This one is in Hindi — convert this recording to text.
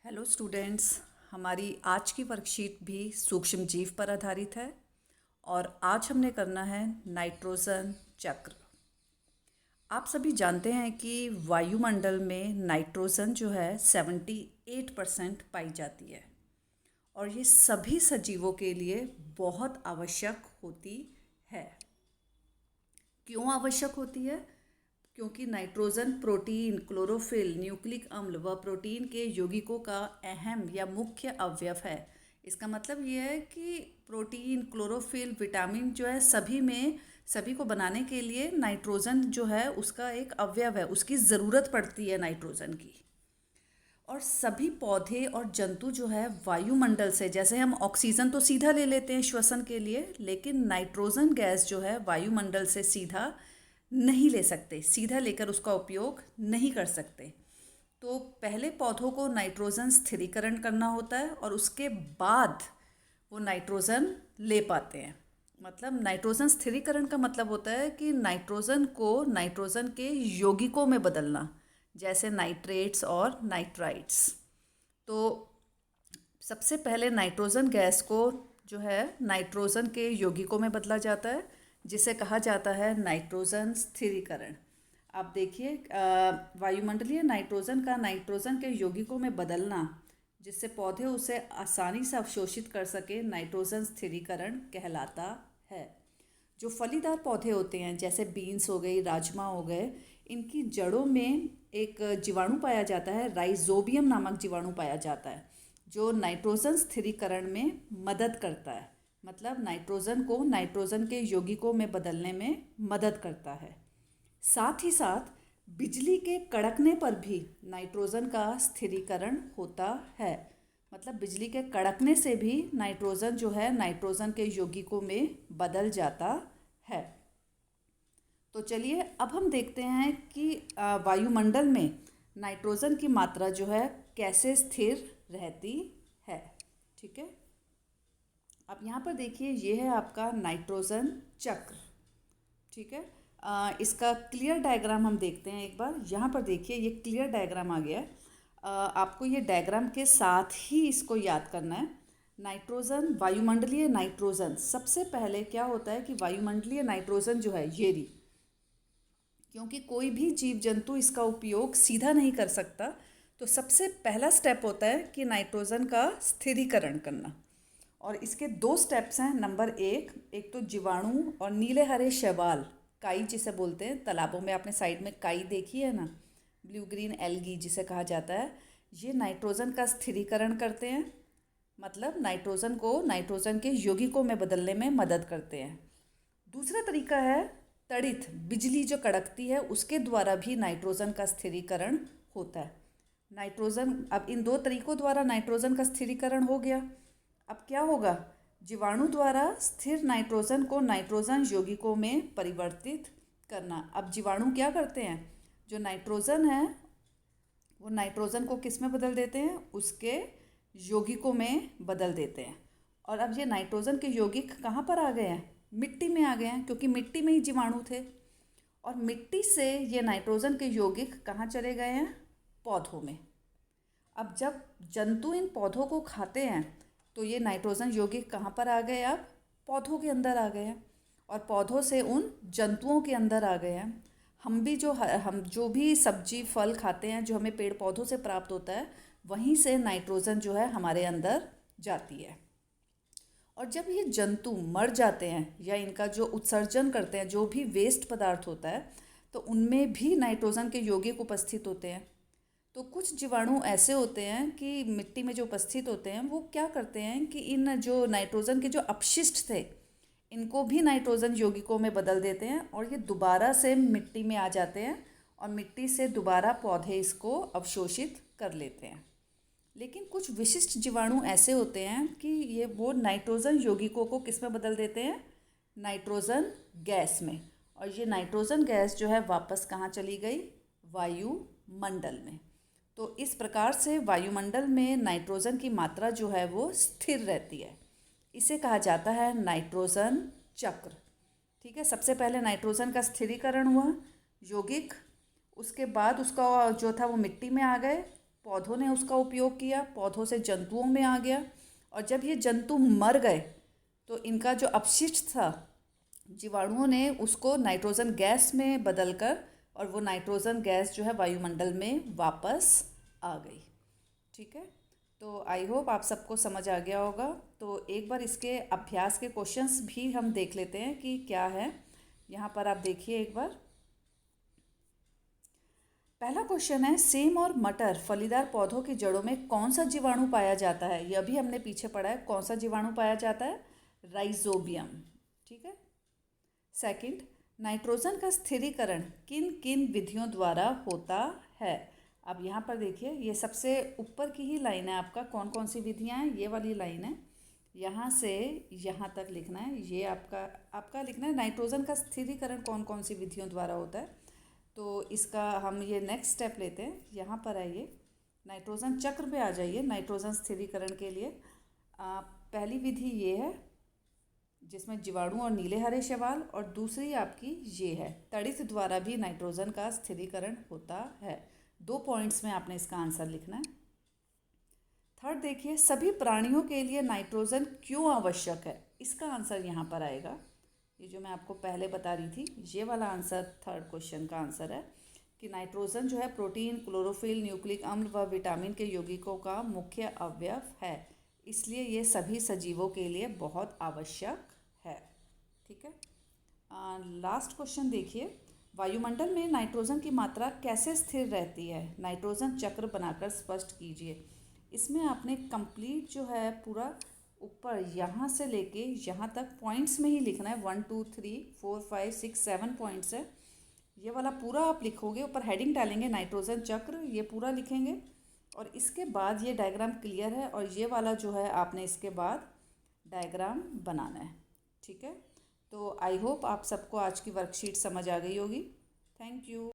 Hello students. हमारी आज की वर्कशीट भी सूक्ष्म जीव पर आधारित है और आज हमने करना है नाइट्रोजन चक्र। आप सभी जानते हैं कि वायुमंडल में नाइट्रोजन जो है 78% पाई जाती है और ये सभी सजीवों के लिए बहुत आवश्यक होती है। क्यों आवश्यक होती है? क्योंकि नाइट्रोजन प्रोटीन, क्लोरोफिल, न्यूक्लिक अम्ल व प्रोटीन के यौगिकों का अहम या मुख्य अवयव है। इसका मतलब ये है कि प्रोटीन, क्लोरोफिल, विटामिन जो है सभी को बनाने के लिए नाइट्रोजन जो है उसका एक अवयव है, उसकी ज़रूरत पड़ती है नाइट्रोजन की। और सभी पौधे और जंतु जो है वायुमंडल से, जैसे हम ऑक्सीजन तो सीधा ले लेते हैं श्वसन के लिए, लेकिन नाइट्रोजन गैस जो है वायुमंडल से सीधा नहीं ले सकते, सीधा लेकर उसका उपयोग नहीं कर सकते। तो पहले पौधों को नाइट्रोजन स्थिरीकरण करना होता है और उसके बाद वो नाइट्रोजन ले पाते हैं। मतलब नाइट्रोजन स्थिरीकरण का मतलब होता है कि नाइट्रोजन को नाइट्रोजन के यौगिकों में बदलना, जैसे नाइट्रेट्स और नाइट्राइट्स। तो सबसे पहले नाइट्रोजन गैस को जो है नाइट्रोजन के यौगिकों में बदला जाता है, जिसे कहा जाता है नाइट्रोजन स्थिरीकरण। आप देखिए, वायुमंडलीय नाइट्रोजन का नाइट्रोजन के यौगिकों में बदलना, जिससे पौधे उसे आसानी से अवशोषित कर सके, नाइट्रोजन स्थिरीकरण कहलाता है। जो फलीदार पौधे होते हैं, जैसे बीन्स हो गई, राजमा हो गए, इनकी जड़ों में एक जीवाणु पाया जाता है, राइजोबियम नामक जीवाणु पाया जाता है, जो नाइट्रोजन स्थिरीकरण में मदद करता है। मतलब नाइट्रोजन को नाइट्रोजन के यौगिकों में बदलने में मदद करता है। साथ ही साथ बिजली के कड़कने पर भी नाइट्रोजन का स्थिरीकरण होता है। मतलब बिजली के कड़कने से भी नाइट्रोजन जो है नाइट्रोजन के यौगिकों में बदल जाता है। तो चलिए अब हम देखते हैं कि वायुमंडल में नाइट्रोजन की मात्रा जो है कैसे स्थिर रहती है। ठीक है, अब यहाँ पर देखिए, ये है आपका नाइट्रोजन चक्र। ठीक है, इसका क्लियर डायग्राम हम देखते हैं एक बार। यहाँ पर देखिए, ये क्लियर डायग्राम आ गया है। आपको ये डायग्राम के साथ ही इसको याद करना है। नाइट्रोजन, वायुमंडलीय नाइट्रोजन, सबसे पहले क्या होता है कि वायुमंडलीय नाइट्रोजन जो है ये रही, क्योंकि कोई भी जीव जंतु इसका उपयोग सीधा नहीं कर सकता, तो सबसे पहला स्टेप होता है कि नाइट्रोजन का स्थिरीकरण करना। और इसके दो स्टेप्स हैं। नंबर एक तो जीवाणु और नीले हरे शैवाल, काई जिसे बोलते हैं, तालाबों में आपने साइड में काई देखी है ना, ब्लू ग्रीन एल्गी जिसे कहा जाता है, ये नाइट्रोजन का स्थिरीकरण करते हैं। मतलब नाइट्रोजन को नाइट्रोजन के यौगिकों में बदलने में मदद करते हैं। दूसरा तरीका है तड़ित, बिजली जो कड़कती है उसके द्वारा भी नाइट्रोजन का स्थिरीकरण होता है। नाइट्रोजन, अब इन दो तरीकों द्वारा नाइट्रोजन का स्थिरीकरण हो गया। अब क्या होगा? जीवाणु द्वारा स्थिर नाइट्रोजन को नाइट्रोजन यौगिकों में परिवर्तित करना। अब जीवाणु क्या करते हैं? जो नाइट्रोजन है वो नाइट्रोजन को किस में बदल देते हैं? उसके यौगिकों में बदल देते हैं। और अब ये नाइट्रोजन के यौगिक कहाँ पर आ गए हैं? मिट्टी में आ गए हैं, क्योंकि मिट्टी में ही जीवाणु थे। और मिट्टी से ये नाइट्रोजन के यौगिक कहाँ चले गए हैं? पौधों में। अब जब जंतु इन पौधों को खाते हैं तो ये नाइट्रोजन यौगिक कहाँ पर आ गए? अब पौधों के अंदर आ गए हैं और पौधों से उन जंतुओं के अंदर आ गए हैं। हम जो भी सब्जी फल खाते हैं, जो हमें पेड़ पौधों से प्राप्त होता है, वहीं से नाइट्रोजन जो है हमारे अंदर जाती है। और जब ये जंतु मर जाते हैं या इनका जो उत्सर्जन करते हैं, जो भी वेस्ट पदार्थ होता है, तो उनमें भी नाइट्रोजन के यौगिक उपस्थित होते हैं। तो कुछ जीवाणु ऐसे होते हैं कि मिट्टी में जो उपस्थित होते हैं, वो क्या करते हैं कि इन जो नाइट्रोजन के जो अपशिष्ट थे, इनको भी नाइट्रोजन यौगिकों में बदल देते हैं और ये दोबारा से मिट्टी में आ जाते हैं और मिट्टी से दोबारा पौधे इसको अवशोषित कर लेते हैं। लेकिन कुछ विशिष्ट जीवाणु ऐसे होते हैं कि ये वो नाइट्रोजन यौगिकों को किस में बदल देते हैं? नाइट्रोजन गैस में। और ये नाइट्रोजन गैस जो है वापस कहाँ चली गई? वायुमंडल में। तो इस प्रकार से वायुमंडल में नाइट्रोजन की मात्रा जो है वो स्थिर रहती है। इसे कहा जाता है नाइट्रोजन चक्र। ठीक है, सबसे पहले नाइट्रोजन का स्थिरीकरण हुआ, यौगिक, उसके बाद उसका जो था वो मिट्टी में आ गए, पौधों ने उसका उपयोग किया, पौधों से जंतुओं में आ गया, और जब ये जंतु मर गए तो इनका जो अपशिष्ट था, जीवाणुओं ने उसको नाइट्रोजन गैस में बदलकर, और वो नाइट्रोजन गैस जो है वायुमंडल में वापस आ गई। ठीक है, तो आई होप आप सबको समझ आ गया होगा। तो एक बार इसके अभ्यास के क्वेश्चंस भी हम देख लेते हैं कि क्या है। यहाँ पर आप देखिए एक बार। पहला क्वेश्चन है, सेम और मटर फलीदार पौधों की जड़ों में कौन सा जीवाणु पाया जाता है? यह भी हमने पीछे पढ़ा है, कौन सा जीवाणु पाया जाता है? राइजोबियम। ठीक है। सेकंड, नाइट्रोजन का स्थिरीकरण किन किन विधियों द्वारा होता है? अब यहाँ पर देखिए, ये सबसे ऊपर की ही लाइन है आपका, कौन कौन सी विधियाँ हैं, ये वाली लाइन है, यहाँ से यहाँ तक लिखना है। ये आपका लिखना है नाइट्रोजन का स्थिरीकरण कौन कौन सी विधियों द्वारा होता है। तो इसका हम ये नेक्स्ट स्टेप लेते हैं। यहाँ पर आइए, नाइट्रोजन चक्र पे आ जाइए। नाइट्रोजन स्थिरीकरण के लिए पहली विधि ये है जिसमें जीवाणु और नीले हरे शैवाल, और दूसरी आपकी ये है, तड़ित द्वारा भी नाइट्रोजन का स्थिरीकरण होता है। 2 पॉइंट्स में आपने इसका आंसर लिखना है। थर्ड देखिए, सभी प्राणियों के लिए नाइट्रोजन क्यों आवश्यक है? इसका आंसर यहाँ पर आएगा। ये जो मैं आपको पहले बता रही थी, ये वाला आंसर थर्ड क्वेश्चन का आंसर है कि नाइट्रोजन जो है प्रोटीन, क्लोरोफिल, न्यूक्लिक अम्ल व विटामिन के यौगिकों का मुख्य अवयव है, इसलिए ये सभी सजीवों के लिए बहुत आवश्यक है। ठीक है। लास्ट क्वेश्चन देखिए, वायुमंडल में नाइट्रोजन की मात्रा कैसे स्थिर रहती है? नाइट्रोजन चक्र बनाकर स्पष्ट कीजिए। इसमें आपने कंप्लीट जो है पूरा ऊपर यहाँ से लेके यहाँ तक पॉइंट्स में ही लिखना है। 1 2 3 4 5 6 7 पॉइंट्स है, ये वाला पूरा आप लिखोगे। ऊपर हेडिंग डालेंगे नाइट्रोजन चक्र, ये पूरा लिखेंगे, और इसके बाद ये डायग्राम क्लियर है, और ये वाला जो है आपने इसके बाद डायग्राम बनाना है। ठीक है। तो आई होप आप सबको आज की वर्कशीट समझ आ गई होगी। Thank you.